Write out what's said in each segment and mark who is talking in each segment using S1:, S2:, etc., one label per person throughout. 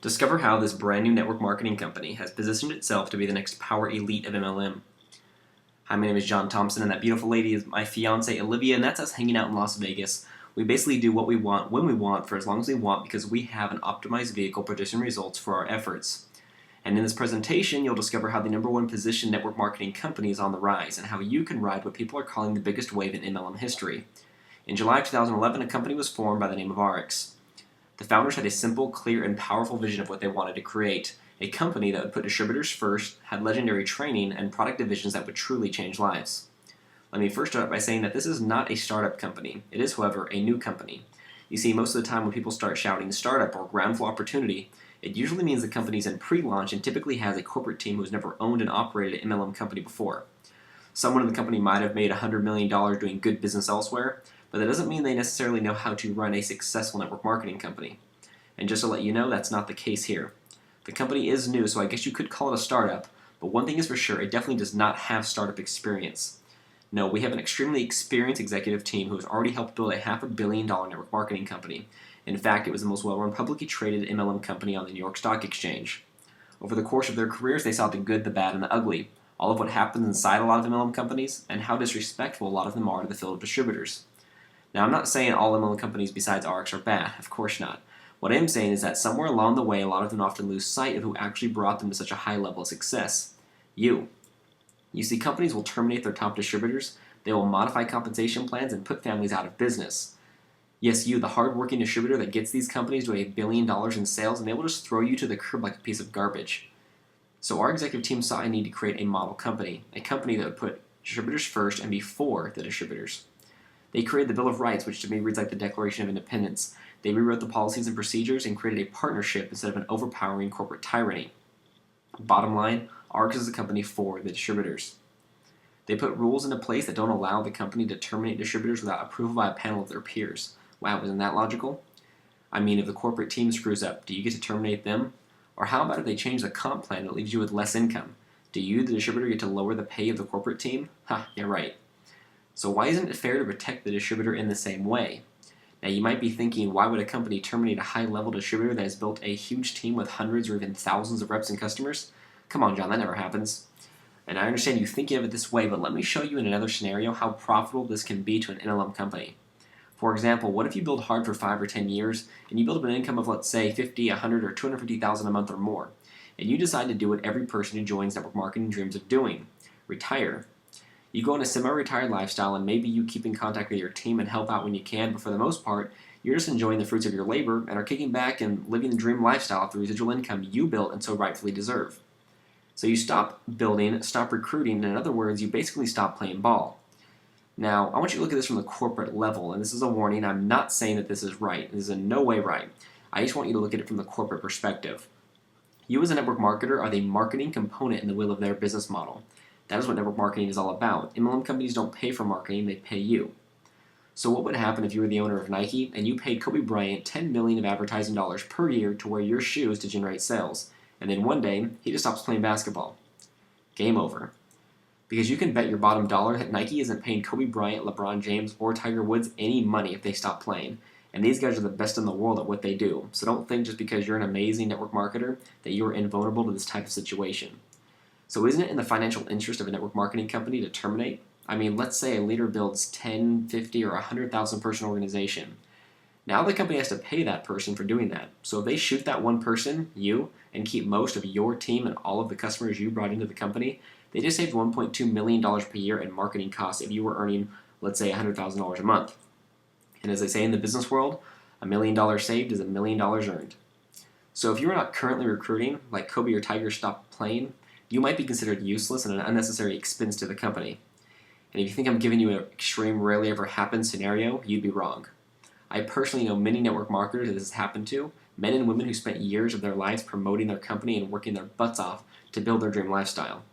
S1: Discover how this brand new network marketing company has positioned itself to be the next power elite of MLM. Hi, my name is John Thompson, and that beautiful lady is my fiance Olivia, and that's us hanging out in Las Vegas. We basically do what we want, when we want, for as long as we want, because we have an optimized vehicle producing results for our efforts. And in this presentation, you'll discover how the number one position network marketing company is on the rise, and how you can ride what people are calling the biggest wave in MLM history. In July 2011, a company was formed by the name of Ariix. The founders had a simple, clear, and powerful vision of what they wanted to create. A company that would put distributors first, had legendary training, and product divisions that would truly change lives. Let me first start by saying that this is not a startup company. It is, however, a new company. You see, most of the time when people start shouting startup or ground floor opportunity, it usually means the company's in pre-launch and typically has a corporate team who's never owned and operated an MLM company before. Someone in the company might have made $100 million doing good business elsewhere, but that doesn't mean they necessarily know how to run a successful network marketing company. And just to let you know, that's not the case here. The company is new, so I guess you could call it a startup, but one thing is for sure, it definitely does not have startup experience. No, we have an extremely experienced executive team who has already helped build a $500 million network marketing company. In fact, it was the most well-run publicly traded MLM company on the New York Stock Exchange. Over the course of their careers, they saw the good, the bad, and the ugly, all of what happens inside a lot of MLM companies, and how disrespectful a lot of them are to the field of distributors. Now, I'm not saying all MLM companies besides Ariix are bad, of course not. What I am saying is that somewhere along the way, a lot of them often lose sight of who actually brought them to such a high level of success. You. You see, companies will terminate their top distributors, they will modify compensation plans, and put families out of business. Yes, you, the hard-working distributor that gets these companies to $1 billion in sales, and they will just throw you to the curb like a piece of garbage. So our executive team saw a need to create a model company, a company that would put distributors first and before the distributors. They created the Bill of Rights, which to me reads like the Declaration of Independence. They rewrote the policies and procedures and created a partnership instead of an overpowering corporate tyranny. Bottom line, Ariix is a company for the distributors. They put rules into place that don't allow the company to terminate distributors without approval by a panel of their peers. Wow, isn't that logical? I mean, if the corporate team screws up, do you get to terminate them? Or how about if they change the comp plan that leaves you with less income? Do you, the distributor, get to lower the pay of the corporate team? Ha, yeah, right. So why isn't it fair to protect the distributor in the same way? Now you might be thinking, why would a company terminate a high-level distributor that has built a huge team with hundreds or even thousands of reps and customers? Come on, John, that never happens. And I understand you thinking of it this way, but let me show you in another scenario how profitable this can be to an MLM company. For example, what if you build hard for 5 or 10 years, and you build up an income of, let's say, $50, $100, or $250,000 a month or more, and you decide to do what every person who joins network marketing dreams of doing: retire. You go on a semi-retired lifestyle, and maybe you keep in contact with your team and help out when you can, but for the most part, you're just enjoying the fruits of your labor and are kicking back and living the dream lifestyle of the residual income you built and so rightfully deserve. So you stop building, stop recruiting, and in other words, you basically stop playing ball. Now, I want you to look at this from the corporate level, and this is a warning. I'm not saying that this is right. This is in no way right. I just want you to look at it from the corporate perspective. You as a network marketer are the marketing component in the wheel of their business model. That is what network marketing is all about. MLM companies don't pay for marketing, they pay you. So what would happen if you were the owner of Nike and you paid Kobe Bryant $10 million of advertising dollars per year to wear your shoes to generate sales, and then one day he just stops playing basketball? Game over. Because you can bet your bottom dollar that Nike isn't paying Kobe Bryant, LeBron James, or Tiger Woods any money if they stop playing. And these guys are the best in the world at what they do. So don't think just because you're an amazing network marketer that you are invulnerable to this type of situation. So isn't it in the financial interest of a network marketing company to terminate? I mean, let's say a leader builds 10, 50, or 100,000 person organization. Now the company has to pay that person for doing that. So if they shoot that one person, you, and keep most of your team and all of the customers you brought into the company, they just saved $1.2 million per year in marketing costs if you were earning, let's say, $100,000 a month. And as they say in the business world, $1 million saved is $1 million earned. So if you are not currently recruiting, like Kobe or Tiger stopped playing, you might be considered useless and an unnecessary expense to the company. And if you think I'm giving you an extreme rarely ever happens scenario, you'd be wrong. I personally know many network marketers that this has happened to, men and women who spent years of their lives promoting their company and working their butts off to build their dream lifestyle,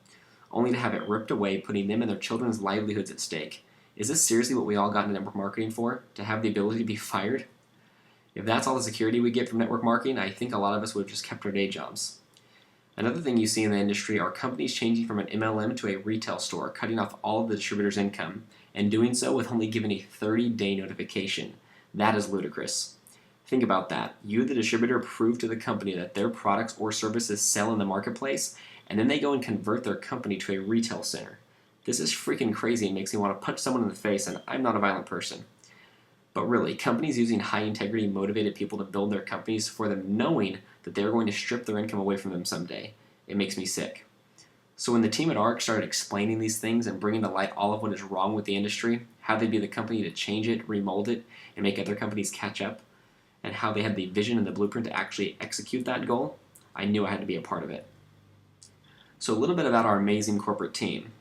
S1: only to have it ripped away, putting them and their children's livelihoods at stake. Is this seriously what we all got into network marketing for? To have the ability to be fired? If that's all the security we get from network marketing, I think a lot of us would have just kept our day jobs. Another thing you see in the industry are companies changing from an MLM to a retail store, cutting off all of the distributor's income, and doing so with only giving a 30-day notification. That is ludicrous. Think about that. You, the distributor, prove to the company that their products or services sell in the marketplace, and then they go and convert their company to a retail center. This is freaking crazy and makes me want to punch someone in the face, and I'm not a violent person. But really, companies using high integrity motivated people to build their companies for them knowing that they're going to strip their income away from them someday. It makes me sick. So when the team at Ariix started explaining these things and bringing to light all of what is wrong with the industry, how they'd be the company to change it, remold it, and make other companies catch up, and how they had the vision and the blueprint to actually execute that goal, I knew I had to be a part of it. So a little bit about our amazing corporate team.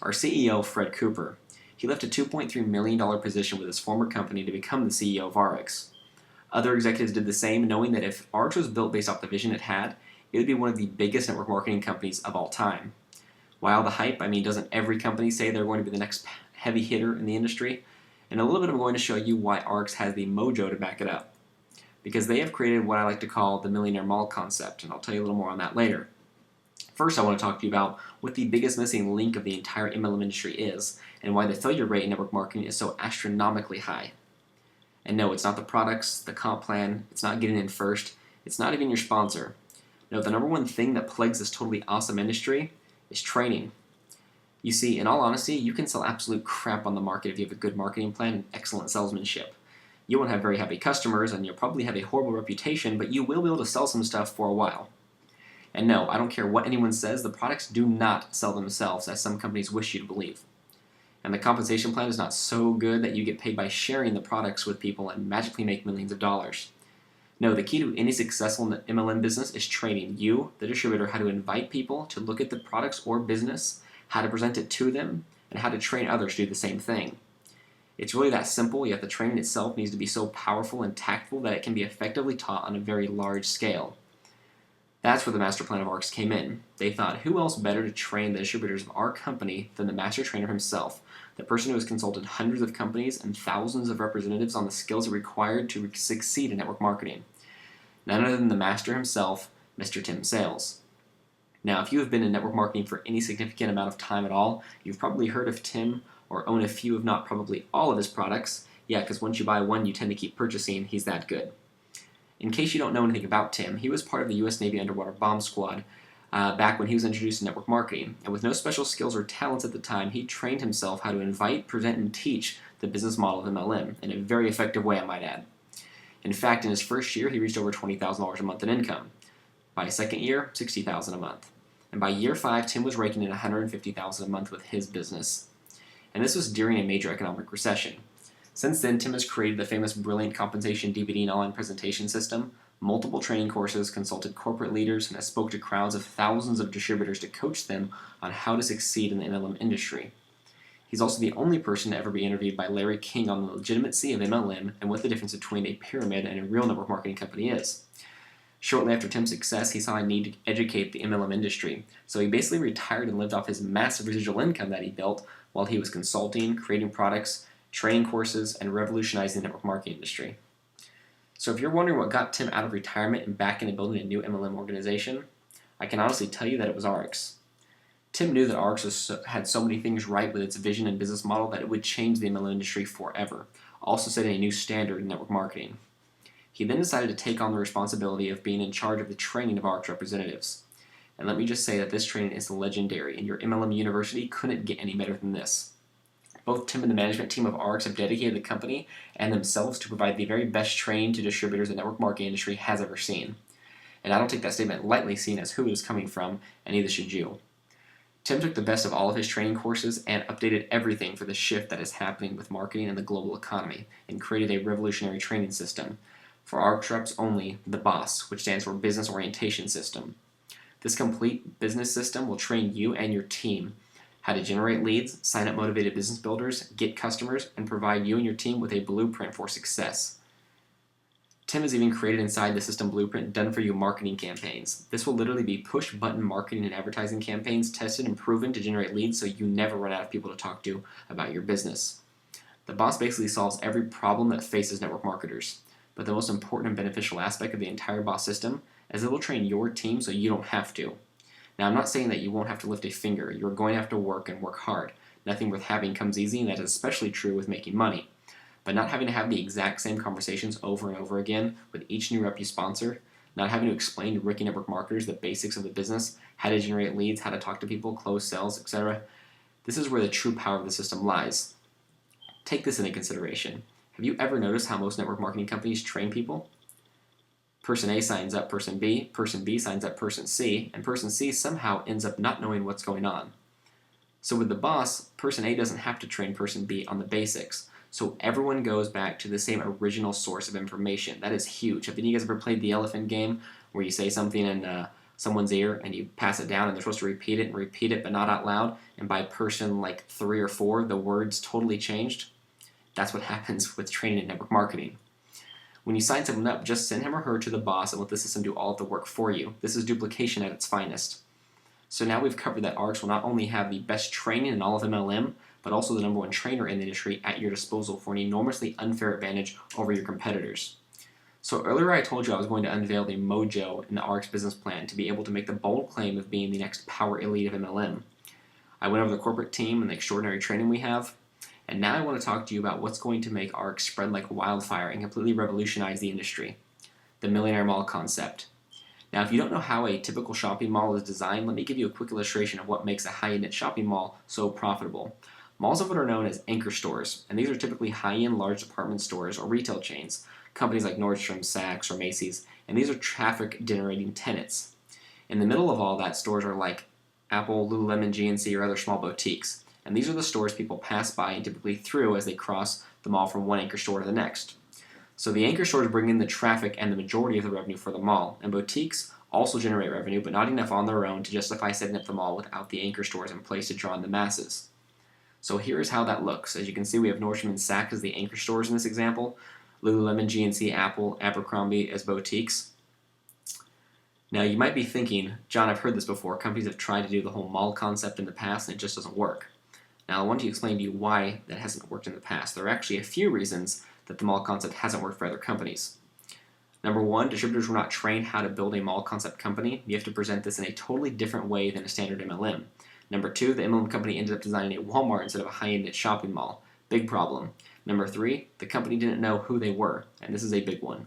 S1: Our CEO, Fred Cooper, he left a $2.3 million position with his former company to become the CEO of Ariix. Other executives did the same, knowing that if Ariix was built based off the vision it had, it would be one of the biggest network marketing companies of all time. Why all the hype? I mean, doesn't every company say they're going to be the next heavy hitter in the industry? In a little bit, I'm going to show you why Ariix has the mojo to back it up. Because they have created what I like to call the millionaire mall concept, and I'll tell you a little more on that later. First, I want to talk to you about what the biggest missing link of the entire MLM industry is, and why the failure rate in network marketing is so astronomically high. And no, it's not the products, the comp plan, it's not getting in first, it's not even your sponsor. No, the number one thing that plagues this totally awesome industry is training. You see, in all honesty, you can sell absolute crap on the market if you have a good marketing plan and excellent salesmanship. You won't have very happy customers, and you'll probably have a horrible reputation, but you will be able to sell some stuff for a while. And no, I don't care what anyone says, the products do not sell themselves, as some companies wish you to believe. And the compensation plan is not so good that you get paid by sharing the products with people and magically make millions of dollars. No, the key to any successful MLM business is training you, the distributor, how to invite people to look at the products or business, how to present it to them, and how to train others to do the same thing. It's really that simple, yet the training itself needs to be so powerful and tactful that it can be effectively taught on a very large scale. That's where the master plan of Ariix came in. They thought, who else better to train the distributors of our company than the master trainer himself, the person who has consulted hundreds of companies and thousands of representatives on the skills required to succeed in network marketing. None other than the master himself, Mr. Tim Sales. Now, if you have been in network marketing for any significant amount of time at all, you've probably heard of Tim or own a few, if not probably all of his products. Yeah, because once you buy one, you tend to keep purchasing. He's that good. In case you don't know anything about Tim, he was part of the U.S. Navy Underwater Bomb Squad back when he was introduced to network marketing. And with no special skills or talents at the time, he trained himself how to invite, present, and teach the business model of MLM in a very effective way, I might add. In fact, in his first year, he reached over $20,000 a month in income. By his second year, $60,000 a month. And by year 5, Tim was raking in $150,000 a month with his business. And this was during a major economic recession. Since then, Tim has created the famous Brilliant Compensation DVD and online presentation system, multiple training courses, consulted corporate leaders, and has spoke to crowds of thousands of distributors to coach them on how to succeed in the MLM industry. He's also the only person to ever be interviewed by Larry King on the legitimacy of MLM and what the difference between a pyramid and a real network marketing company is. Shortly after Tim's success, he saw a need to educate the MLM industry, so he basically retired and lived off his massive residual income that he built while he was consulting, creating products, training courses, and revolutionizing the network marketing industry. So if you're wondering what got Tim out of retirement and back into building a new MLM organization, I can honestly tell you that it was Ariix. Tim knew that Ariix had so many things right with its vision and business model that it would change the MLM industry forever, also setting a new standard in network marketing. He then decided to take on the responsibility of being in charge of the training of Ariix representatives. And let me just say that this training is legendary, and your MLM university couldn't get any better than this. Both Tim and the management team of Ariix have dedicated the company and themselves to provide the very best training to distributors the network marketing industry has ever seen. And I don't take that statement lightly, seeing as who it is coming from, and neither should you. Tim took the best of all of his training courses and updated everything for the shift that is happening with marketing and the global economy, and created a revolutionary training system. For Ariix reps only, the BOSS, which stands for Business Orientation System. This complete business system will train you and your team how to generate leads, sign up motivated business builders, get customers, and provide you and your team with a blueprint for success. Tim has even created inside the system blueprint done-for-you marketing campaigns. This will literally be push-button marketing and advertising campaigns tested and proven to generate leads so you never run out of people to talk to about your business. The BOSS basically solves every problem that faces network marketers. But the most important and beneficial aspect of the entire BOSS system is it will train your team so you don't have to. Now, I'm not saying that you won't have to lift a finger. You're going to have to work and work hard. Nothing worth having comes easy, and that is especially true with making money. but not having to have the exact same conversations over and over again with each new rep you sponsor, not having to explain to rookie network marketers the basics of the business, how to generate leads, how to talk to people, close sales, etc. This is where the true power of the system lies. Take this into consideration. Have you ever noticed how most network marketing companies train people? Person A signs up person B signs up person C, and person C somehow ends up not knowing what's going on. So with the boss, person A doesn't have to train person B on the basics. So everyone goes back to the same original source of information. That is huge. Have any of you guys ever played the elephant game where you say something in someone's ear and you pass it down and they're supposed to repeat it and repeat it but not out loud, and by person like 3 or 4 the words totally changed? That's what happens with training in network marketing. When you sign someone up, just send him or her to the boss and let the system do all of the work for you. This is duplication at its finest. So now we've covered that Ariix will not only have the best training in all of MLM, but also the #1 trainer in the industry at your disposal for an enormously unfair advantage over your competitors. So earlier I told you I was going to unveil the mojo in the Ariix business plan to be able to make the bold claim of being the next power elite of MLM. I went over the corporate team and the extraordinary training we have, and now I want to talk to you about what's going to make Ariix spread like wildfire and completely revolutionize the industry. The millionaire mall concept. Now, if you don't know how a typical shopping mall is designed, let me give you a quick illustration of what makes a high-end shopping mall so profitable. Malls are what are known as anchor stores, and these are typically high-end large department stores or retail chains, companies like Nordstrom, Saks, or Macy's, and these are traffic-generating tenants. In the middle of all that, stores are like Apple, Lululemon, GNC, or other small boutiques, and these are the stores people pass by and typically through as they cross the mall from one anchor store to the next. So the anchor stores bring in the traffic and the majority of the revenue for the mall, and boutiques also generate revenue, but not enough on their own to justify setting up the mall without the anchor stores in place to draw in the masses. So here's how that looks. As you can see, we have Nordstrom and Saks as the anchor stores in this example, Lululemon, GNC, Apple, Abercrombie as boutiques. Now you might be thinking, John, I've heard this before. Companies have tried to do the whole mall concept in the past and it just doesn't work. Now I want to explain to you why that hasn't worked in the past. There are actually a few reasons that the mall concept hasn't worked for other companies. #1, distributors were not trained how to build a mall concept company. You have to present this in a totally different way than a standard MLM. #2, the MLM company ended up designing a Walmart instead of a high-end shopping mall. Big problem. #3, the company didn't know who they were, and this is a big one.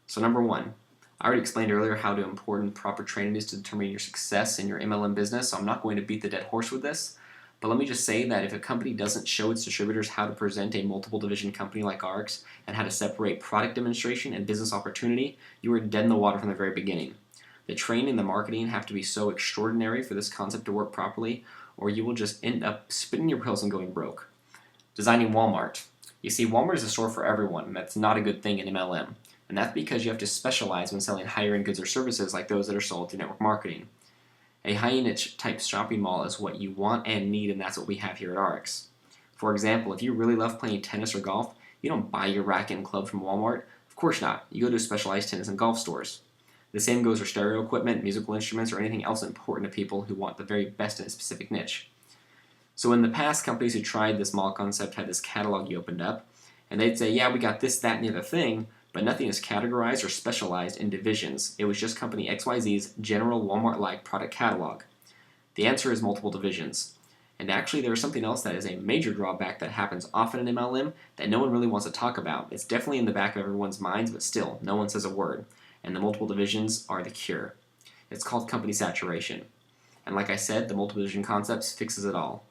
S1: So #1, I already explained earlier how important proper training is to determine your success in your MLM business, so I'm not going to beat the dead horse with this. But let me just say that if a company doesn't show its distributors how to present a multiple division company like Ariix and how to separate product demonstration and business opportunity, you are dead in the water from the very beginning. The training and the marketing have to be so extraordinary for this concept to work properly, or you will just end up spinning your wheels and going broke. Designing Walmart. You see, Walmart is a store for everyone, and that's not a good thing in MLM. And that's because you have to specialize when selling higher-end goods or services like those that are sold through network marketing. A high-end type shopping mall is what you want and need, and that's what we have here at Ariix. For example, if you really love playing tennis or golf, you don't buy your racket and club from Walmart. Of course not. You go to specialized tennis and golf stores. The same goes for stereo equipment, musical instruments, or anything else important to people who want the very best in a specific niche. So in the past, companies who tried this mall concept had this catalog you opened up, and they'd say, yeah, we got this, that, and the other thing, but nothing is categorized or specialized in divisions. It was just company XYZ's general Walmart-like product catalog. The answer is multiple divisions. And actually, there is something else that is a major drawback that happens often in MLM that no one really wants to talk about. It's definitely in the back of everyone's minds, but still, no one says a word. And the multiple divisions are the cure. It's called company saturation. And like I said, the multiple division concept fixes it all.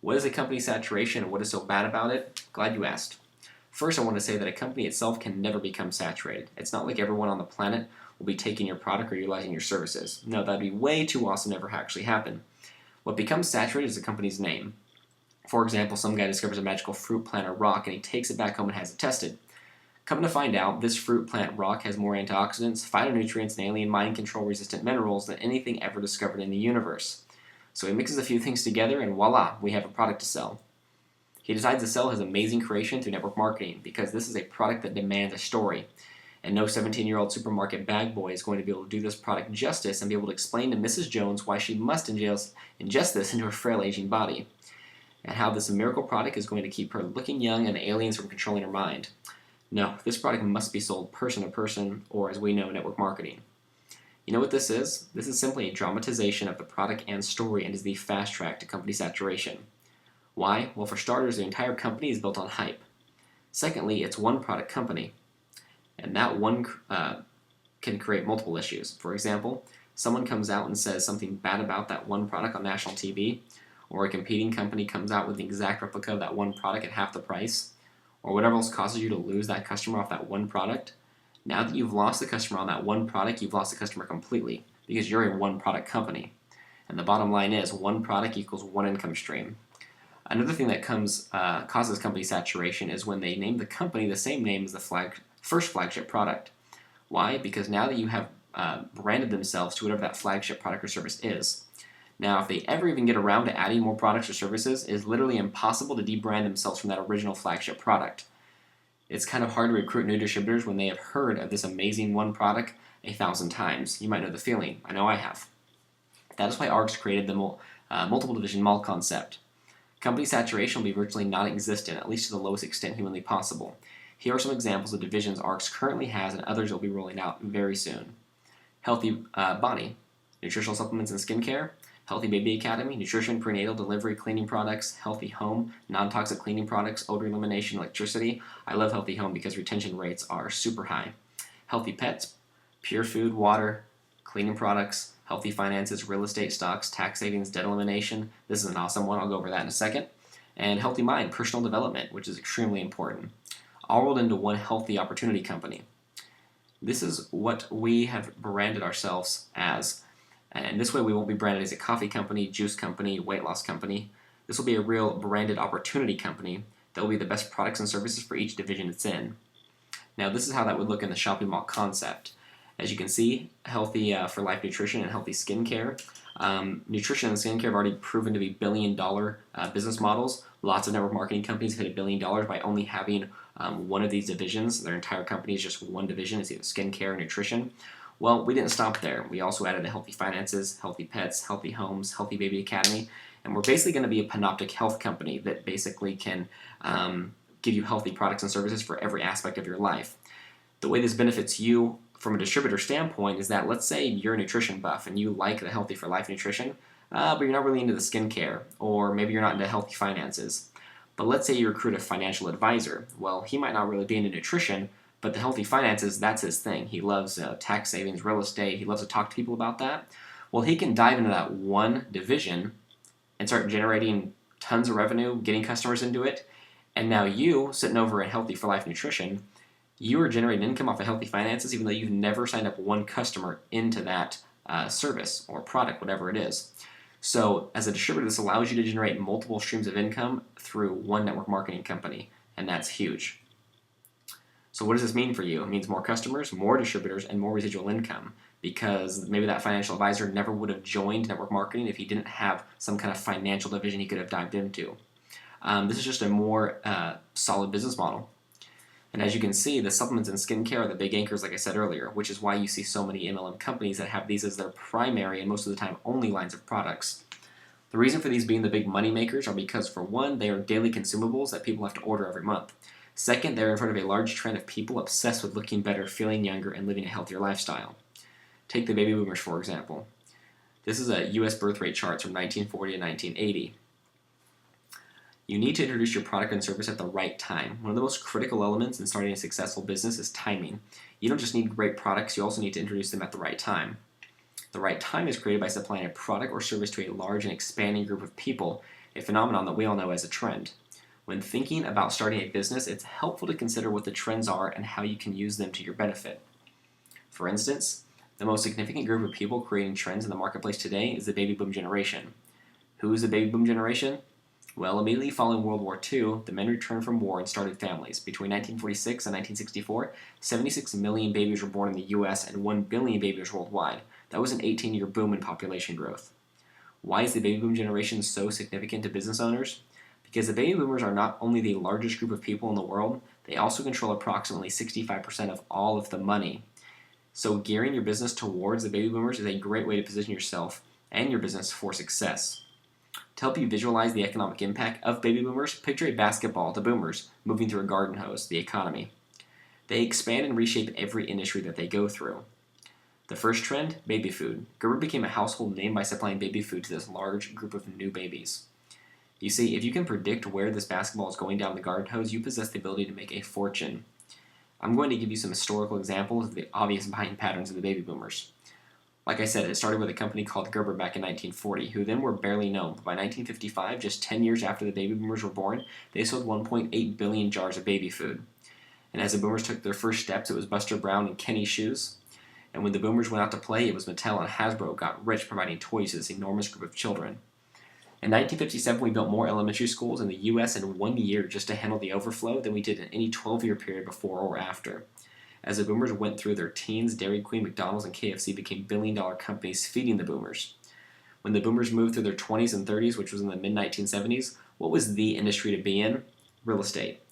S1: What is a company saturation and what is so bad about it? Glad you asked. First, I want to say that a company itself can never become saturated. It's not like everyone on the planet will be taking your product or utilizing your services. No, that'd be way too awesome to never actually happen. What becomes saturated is the company's name. For example, some guy discovers a magical fruit plant or rock and he takes it back home and has it tested. Come to find out, this fruit plant rock has more antioxidants, phytonutrients, and alien mind control resistant minerals than anything ever discovered in the universe. So he mixes a few things together and voila, we have a product to sell. He decides to sell his amazing creation through network marketing because this is a product that demands a story. And no 17-year-old supermarket bag boy is going to be able to do this product justice and be able to explain to Mrs. Jones why she must ingest this into her frail aging body. And how this miracle product is going to keep her looking young and aliens from controlling her mind. No, this product must be sold person to person, or as we know, network marketing. You know what this is? This is simply a dramatization of the product and story and is the fast track to company saturation. Why? Well, for starters, the entire company is built on hype. Secondly, it's one product company, and that one can create multiple issues. For example, someone comes out and says something bad about that one product on national TV, or a competing company comes out with the exact replica of that one product at half the price, or whatever else causes you to lose that customer off that one product. Now that you've lost the customer on that one product, you've lost the customer completely because you're a one product company. And the bottom line is one product equals one income stream. Another thing that causes company saturation is when they name the company the same name as the first flagship product. Why? Because now that you have branded themselves to whatever that flagship product or service is. Now, if they ever even get around to adding more products or services, it is literally impossible to debrand themselves from that original flagship product. It's kind of hard to recruit new distributors when they have heard of this amazing one product 1,000 times. You might know the feeling. I know I have. That is why Ariix created the multiple division mall concept. Company saturation will be virtually non-existent, at least to the lowest extent humanly possible. Here are some examples of divisions Ariix currently has and others will be rolling out very soon. Healthy Body, nutritional supplements and skincare. Healthy Baby Academy, nutrition, prenatal, delivery, cleaning products. Healthy Home, non-toxic cleaning products, odor elimination, electricity. I love Healthy Home because retention rates are super high. Healthy Pets, pure food, water, cleaning products. Healthy Finances, real estate, stocks, tax savings, debt elimination. This is an awesome one. I'll go over that in a second. And Healthy Mind, personal development, which is extremely important. All rolled into one healthy opportunity company. This is what we have branded ourselves as. And this way we won't be branded as a coffee company, juice company, weight loss company. This will be a real branded opportunity company that will be the best products and services for each division it's in. Now this is how that would look in the shopping mall concept. As you can see, Healthy for Life Nutrition and Healthy Skincare. Nutrition and skincare have already proven to be billion-dollar business models. Lots of network marketing companies have hit $1 billion by only having one of these divisions. Their entire company is just one division. It's either skincare or nutrition. Well, we didn't stop there. We also added the Healthy Finances, Healthy Pets, Healthy Homes, Healthy Baby Academy, and we're basically going to be a panoptic health company that basically can give you healthy products and services for every aspect of your life. The way this benefits you from a distributor standpoint is that, let's say you're a nutrition buff and you like the Healthy for Life nutrition, but you're not really into the skincare, or maybe you're not into Healthy Finances. But let's say you recruit a financial advisor. Well, he might not really be into nutrition, but the Healthy Finances, that's his thing. He loves tax savings, real estate. He loves to talk to people about that. Well, he can dive into that one division and start generating tons of revenue, getting customers into it. And now you, sitting over at Healthy for Life Nutrition, you are generating income off of Healthy Finances even though you've never signed up one customer into that service or product, whatever it is. So as a distributor, this allows you to generate multiple streams of income through one network marketing company, and that's huge. So what does this mean for you? It means more customers, more distributors, and more residual income, because maybe that financial advisor never would have joined network marketing if he didn't have some kind of financial division he could have dived into. This is just a more solid business model. And as you can see, the supplements and skincare are the big anchors, like I said earlier, which is why you see so many MLM companies that have these as their primary and most of the time only lines of products. The reason for these being the big money makers are because, for one, they are daily consumables that people have to order every month. Second, they're in front of a large trend of people obsessed with looking better, feeling younger, and living a healthier lifestyle. Take the baby boomers, for example. This is a U.S. birth rate charts from 1940 to 1980. You need to introduce your product and service at the right time. One of the most critical elements in starting a successful business is timing. You don't just need great products, you also need to introduce them at the right time. The right time is created by supplying a product or service to a large and expanding group of people, a phenomenon that we all know as a trend. When thinking about starting a business, it's helpful to consider what the trends are and how you can use them to your benefit. For instance, the most significant group of people creating trends in the marketplace today is the baby boom generation. Who is the baby boom generation? Well, immediately following World War II, the men returned from war and started families. Between 1946 and 1964, 76 million babies were born in the U.S. and 1 billion babies worldwide. That was an 18-year boom in population growth. Why is the baby boom generation so significant to business owners? Because the baby boomers are not only the largest group of people in the world, they also control approximately 65% of all of the money. So gearing your business towards the baby boomers is a great way to position yourself and your business for success. To help you visualize the economic impact of baby boomers, picture a basketball to boomers moving through a garden hose, the economy. They expand and reshape every industry that they go through. The first trend, baby food. Gerber became a household name by supplying baby food to this large group of new babies. You see, if you can predict where this basketball is going down the garden hose, you possess the ability to make a fortune. I'm going to give you some historical examples of the obvious buying patterns of the baby boomers. Like I said, it started with a company called Gerber back in 1940, who then were barely known, but by 1955, just 10 years after the baby boomers were born, they sold 1.8 billion jars of baby food. And as the boomers took their first steps, it was Buster Brown and Kenny Shoes. And when the boomers went out to play, it was Mattel and Hasbro got rich providing toys to this enormous group of children. In 1957, we built more elementary schools in the U.S. in 1 year just to handle the overflow than we did in any 12-year period before or after. As the boomers went through their teens, Dairy Queen, McDonald's, and KFC became billion-dollar companies feeding the boomers. When the boomers moved through their 20s and 30s, which was in the mid-1970s, what was the industry to be in? Real estate.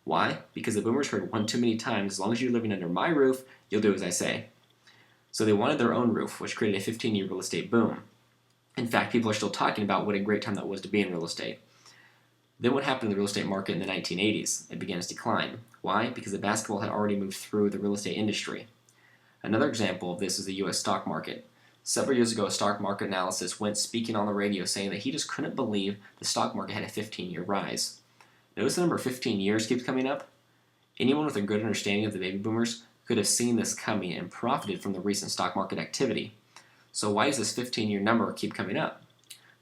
S1: Why? Because the boomers heard one too many times, as long as you're living under my roof, you'll do as I say. So they wanted their own roof, which created a 15-year real estate boom. In fact, people are still talking about what a great time that was to be in real estate. Then what happened in the real estate market in the 1980s? It began its decline. Why? Because the basketball had already moved through the real estate industry. Another example of this is the U.S. stock market. Several years ago, a stock market analyst went speaking on the radio saying that he just couldn't believe the stock market had a 15-year rise. Notice the number 15 years keeps coming up? Anyone with a good understanding of the baby boomers could have seen this coming and profited from the recent stock market activity. So why does this 15-year number keep coming up?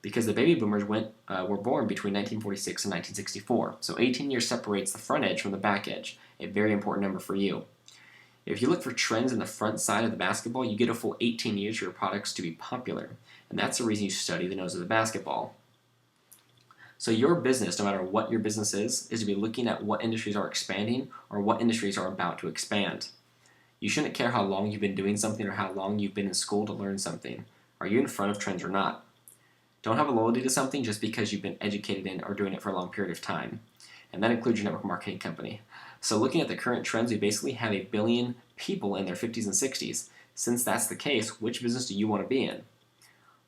S1: Because the baby boomers were born between 1946 and 1964, so 18 years separates the front edge from the back edge, a very important number for you. If you look for trends in the front side of the basketball, you get a full 18 years for your products to be popular, and that's the reason you study the nose of the basketball. So your business, no matter what your business is to be looking at what industries are expanding or what industries are about to expand. You shouldn't care how long you've been doing something or how long you've been in school to learn something. Are you in front of trends or not? Don't have a loyalty to something just because you've been educated in or doing it for a long period of time. And that includes your network marketing company. So looking at the current trends, we basically have 1 billion people in their 50s and 60s. Since that's the case, which business do you want to be in?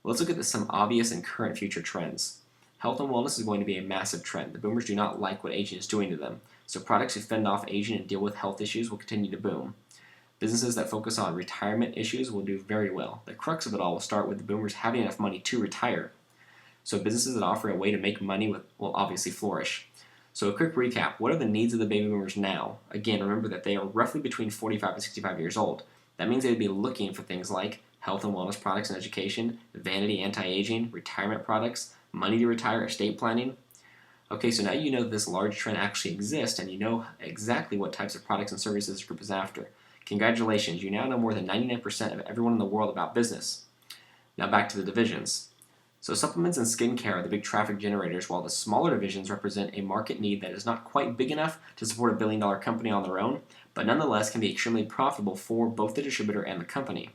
S1: Let's look at some obvious and current future trends. Health and wellness is going to be a massive trend. The boomers do not like what aging is doing to them. So products that fend off aging and deal with health issues will continue to boom. Businesses that focus on retirement issues will do very well. The crux of it all will start with the boomers having enough money to retire. So businesses that offer a way to make money will obviously flourish. So a quick recap, what are the needs of the baby boomers now? Again, remember that they are roughly between 45 and 65 years old. That means they'd be looking for things like health and wellness products and education, vanity, anti-aging, retirement products, money to retire, estate planning. Okay, so now you know this large trend actually exists and you know exactly what types of products and services this group is after. Congratulations, you now know more than 99% of everyone in the world about business. Now back to the divisions. So supplements and skincare are the big traffic generators, while the smaller divisions represent a market need that is not quite big enough to support a billion-dollar company on their own, but nonetheless can be extremely profitable for both the distributor and the company.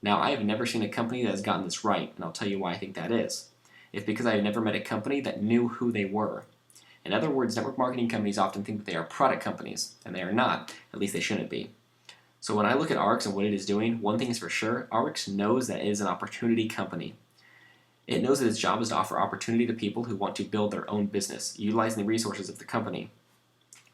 S1: Now, I have never seen a company that has gotten this right, and I'll tell you why I think that is. It's because I have never met a company that knew who they were. In other words, network marketing companies often think that they are product companies, and they are not. At least they shouldn't be. So when I look at Ariix and what it is doing, one thing is for sure, Ariix knows that it is an opportunity company. It knows that its job is to offer opportunity to people who want to build their own business, utilizing the resources of the company.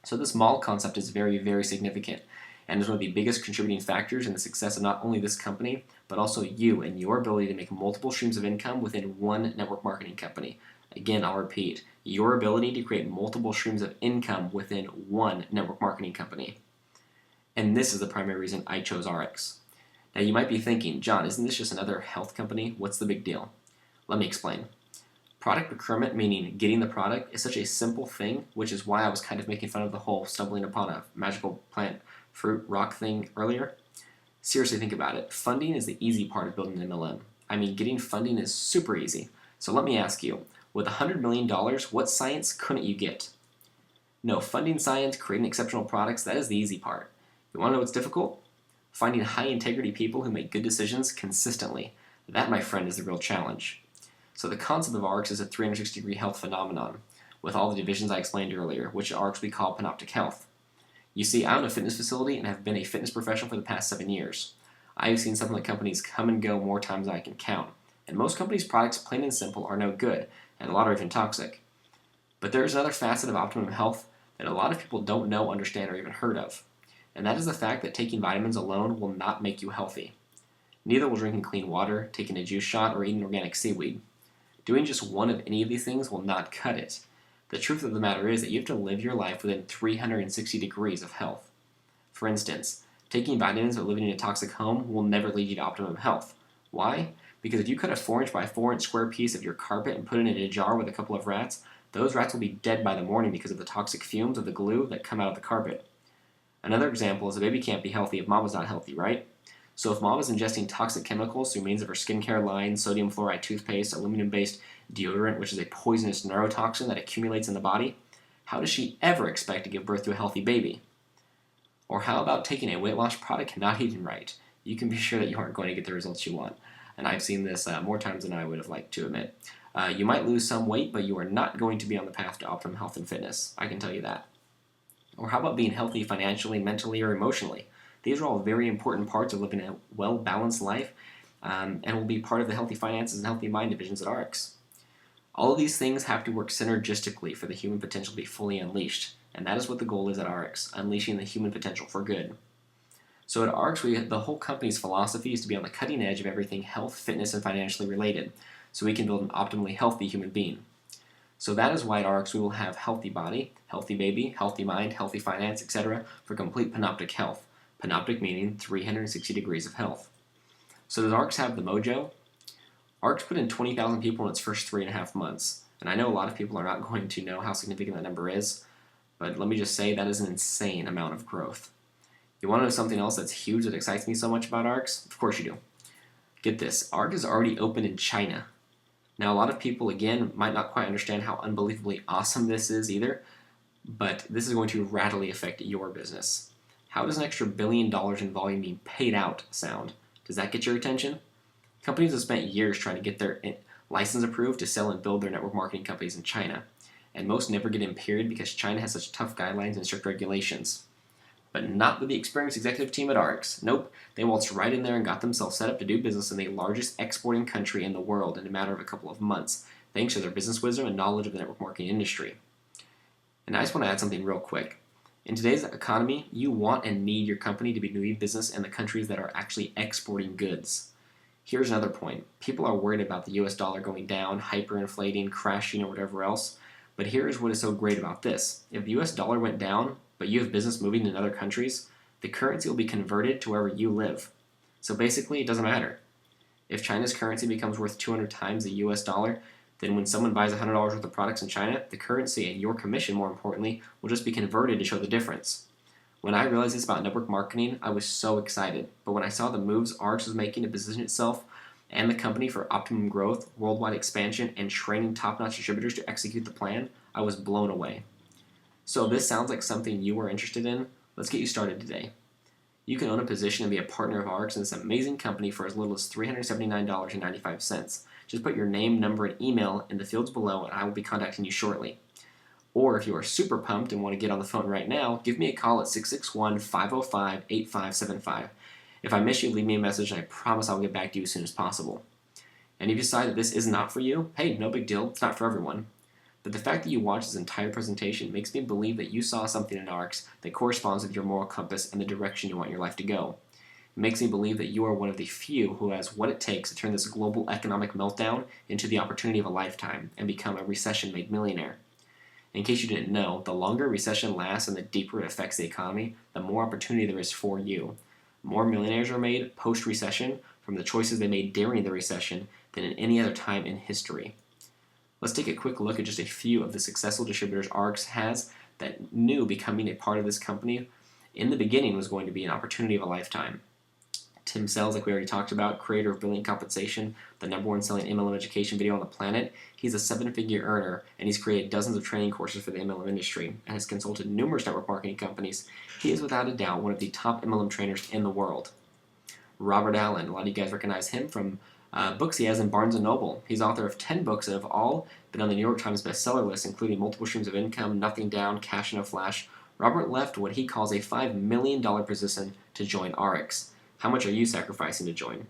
S1: So this mall concept is very, very significant, and is one of the biggest contributing factors in the success of not only this company, but also you and your ability to make multiple streams of income within one network marketing company. Again, I'll repeat, your ability to create multiple streams of income within one network marketing company. And this is the primary reason I chose Ariix. Now you might be thinking, John, isn't this just another health company? What's the big deal? Let me explain. Product procurement, meaning getting the product, is such a simple thing, which is why I was kind of making fun of the whole stumbling upon a magical plant fruit rock thing earlier. Seriously, think about it. Funding is the easy part of building an MLM. I mean, getting funding is super easy. So let me ask you, with $100 million, what science couldn't you get? No, funding science, creating exceptional products, that is the easy part. You want to know what's difficult? Finding high-integrity people who make good decisions consistently. That, my friend, is the real challenge. So the concept of Ariix is a 360-degree health phenomenon, with all the divisions I explained earlier, which at Ariix we call Panoptic Health. You see, I own a fitness facility and have been a fitness professional for the past 7 years. I have seen supplement companies come and go more times than I can count, and most companies' products, plain and simple, are no good, and a lot are even toxic. But there is another facet of optimum health that a lot of people don't know, understand, or even heard of, and that is the fact that taking vitamins alone will not make you healthy. Neither will drinking clean water, taking a juice shot, or eating organic seaweed. Doing just one of any of these things will not cut it. The truth of the matter is that you have to live your life within 360 degrees of health. For instance, taking vitamins or living in a toxic home will never lead you to optimum health. Why? Because if you cut a 4-inch by 4-inch square piece of your carpet and put it in a jar with a couple of rats, those rats will be dead by the morning because of the toxic fumes of the glue that come out of the carpet. Another example is a baby can't be healthy if mom is not healthy, right? So if mom is ingesting toxic chemicals through means of her skincare line, sodium fluoride toothpaste, aluminum-based deodorant, which is a poisonous neurotoxin that accumulates in the body, how does she ever expect to give birth to a healthy baby? Or how about taking a weight loss product and not eating right? You can be sure that you aren't going to get the results you want. And I've seen this more times than I would have liked to admit. You might lose some weight, but you are not going to be on the path to optimum health and fitness. I can tell you that. Or how about being healthy financially, mentally, or emotionally? These are all very important parts of living a well-balanced life and will be part of the healthy finances and healthy mind divisions at Ariix. All of these things have to work synergistically for the human potential to be fully unleashed, and that is what the goal is at Ariix, unleashing the human potential for good. So at Ariix, the whole company's philosophy is to be on the cutting edge of everything health, fitness, and financially related, so we can build an optimally healthy human being. So that is why at Ariix we will have healthy body, healthy baby, healthy mind, healthy finance, etc. for complete panoptic health. Panoptic meaning 360 degrees of health. So does Ariix have the mojo? Ariix put in 20,000 people in its first 3.5 months, and I know a lot of people are not going to know how significant that number is, but let me just say that is an insane amount of growth. You want to know something else that's huge that excites me so much about Ariix? Of course you do. Get this, Ariix is already open in China. Now a lot of people, again, might not quite understand how unbelievably awesome this is either, but this is going to radically affect your business. How does an extra $1 billion in volume being paid out sound? Does that get your attention? Companies have spent years trying to get their license approved to sell and build their network marketing companies in China, and most never get in period because China has such tough guidelines and strict regulations. But not with the experienced executive team at Ariix. Nope, they waltzed right in there and got themselves set up to do business in the largest exporting country in the world in a matter of a couple of months, thanks to their business wisdom and knowledge of the network marketing industry. And I just want to add something real quick. In today's economy, you want and need your company to be doing business in the countries that are actually exporting goods. Here's another point. People are worried about the US dollar going down, hyperinflating, crashing, or whatever else. But here's what is so great about this. If the US dollar went down, but you have business moving in other countries, the currency will be converted to wherever you live. So basically, it doesn't matter. If China's currency becomes worth 200 times the US dollar, then when someone buys $100 worth of products in China, the currency and your commission, more importantly, will just be converted to show the difference. When I realized this about network marketing, I was so excited. But when I saw the moves Ariix was making to position itself and the company for optimum growth, worldwide expansion, and training top-notch distributors to execute the plan, I was blown away. So if this sounds like something you are interested in, let's get you started today. You can own a position and be a partner of Ariix in this amazing company for as little as $379.95. Just put your name, number, and email in the fields below, and I will be contacting you shortly. Or if you are super pumped and want to get on the phone right now, give me a call at 661-505-8575. If I miss you, leave me a message, and I promise I'll get back to you as soon as possible. And if you decide that this is not for you, hey, no big deal, it's not for everyone. But the fact that you watched this entire presentation makes me believe that you saw something in Ariix that corresponds with your moral compass and the direction you want your life to go. It makes me believe that you are one of the few who has what it takes to turn this global economic meltdown into the opportunity of a lifetime and become a recession-made millionaire. In case you didn't know, the longer a recession lasts and the deeper it affects the economy, the more opportunity there is for you. More millionaires are made post-recession from the choices they made during the recession than in any other time in history. Let's take a quick look at just a few of the successful distributors Ariix has that knew becoming a part of this company in the beginning was going to be an opportunity of a lifetime. Tim Sells, like we already talked about, creator of Brilliant Compensation, the #1 selling MLM education video on the planet. He's a 7-figure earner, and he's created dozens of training courses for the MLM industry and has consulted numerous network marketing companies. He is without a doubt one of the top MLM trainers in the world. Robert Allen, a lot of you guys recognize him from books he has in Barnes & Noble. He's author of 10 books that have all been on the New York Times bestseller list, including Multiple Streams of Income, Nothing Down, Cash in a Flash. Robert left what he calls a $5 million position to join Ariix. How much are you sacrificing to join?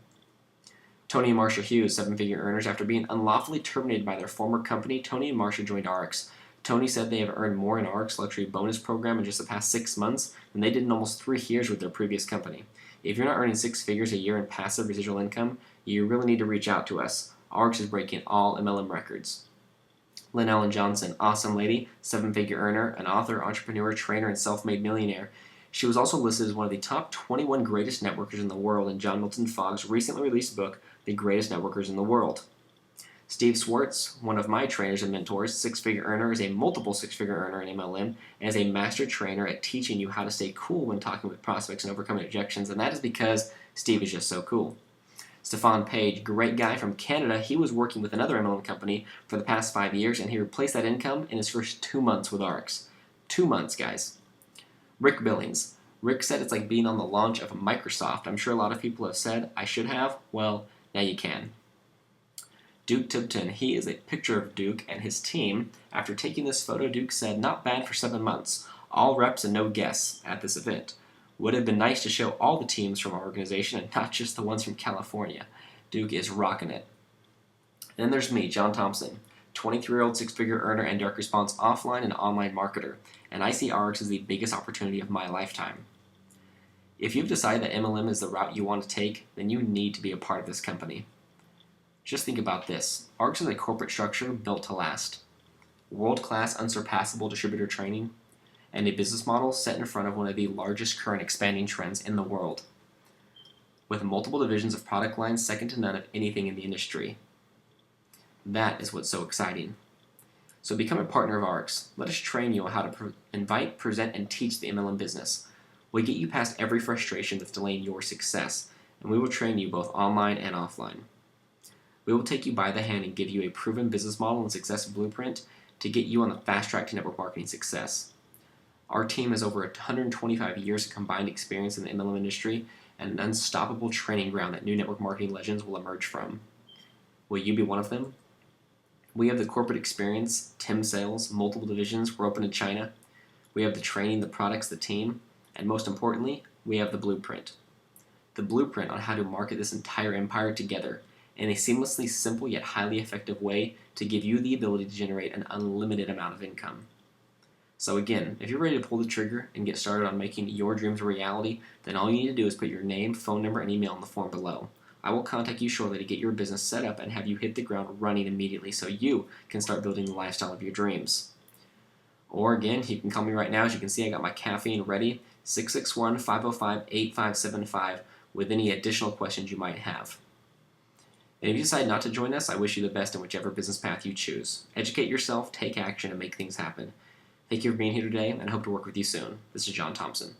S1: Tony and Marsha Hughes, 7-figure earners. After being unlawfully terminated by their former company, Tony and Marsha joined Ariix. Tony said they have earned more in Ariix Luxury Bonus Program in just the past 6 months than they did in almost 3 years with their previous company. If you're not earning 6 figures a year in passive residual income, you really need to reach out to us. Ariix is breaking all MLM records. Lynn Ellen Johnson, awesome lady, 7-figure earner, an author, entrepreneur, trainer, and self-made millionaire. She was also listed as one of the top 21 greatest networkers in the world in John Milton Fogg's recently released book, The Greatest Networkers in the World. Steve Swartz, one of my trainers and mentors, 6-figure earner, is a multiple 6-figure earner in MLM, and is a master trainer at teaching you how to stay cool when talking with prospects and overcoming objections, and that is because Steve is just so cool. Stefan Page, great guy from Canada, he was working with another MLM company for the past 5 years, and he replaced that income in his first 2 months with Ariix. 2 months, guys. Rick Billings. Rick said it's like being on the launch of Microsoft. I'm sure a lot of people have said, I should have. Well, now you can. Duke Tipton, he is a picture of Duke and his team. After taking this photo, Duke said, not bad for 7 months. All reps and no guests at this event. Would have been nice to show all the teams from our organization and not just the ones from California. Duke is rocking it. And then there's me, John Thompson, 23-year-old 6-figure earner and direct response offline and online marketer. And I see Ariix as the biggest opportunity of my lifetime. If you've decided that MLM is the route you want to take, then you need to be a part of this company. Just think about this. Ariix is a corporate structure built to last. World-class, unsurpassable distributor training, and a business model set in front of one of the largest current expanding trends in the world, with multiple divisions of product lines second to none of anything in the industry. That is what's so exciting. So become a partner of Ariix. Let us train you on how to invite, present, and teach the MLM business. We'll get you past every frustration that's delaying your success, and we will train you both online and offline. We will take you by the hand and give you a proven business model and success blueprint to get you on the fast track to network marketing success. Our team has over 125 years of combined experience in the MLM industry and an unstoppable training ground that new network marketing legends will emerge from. Will you be one of them? We have the corporate experience, TIM sales, multiple divisions, we're open in China. We have the training, the products, the team, and most importantly, we have the blueprint. The blueprint on how to market this entire empire together in a seamlessly simple yet highly effective way to give you the ability to generate an unlimited amount of income. So again, if you're ready to pull the trigger and get started on making your dreams a reality, then all you need to do is put your name, phone number, and email in the form below. I will contact you shortly to get your business set up and have you hit the ground running immediately so you can start building the lifestyle of your dreams. Or again, you can call me right now. As you can see, I got my caffeine ready, 661-505-8575 with any additional questions you might have. And if you decide not to join us, I wish you the best in whichever business path you choose. Educate yourself, take action, and make things happen. Thank you for being here today, and I hope to work with you soon. This is John Thompson.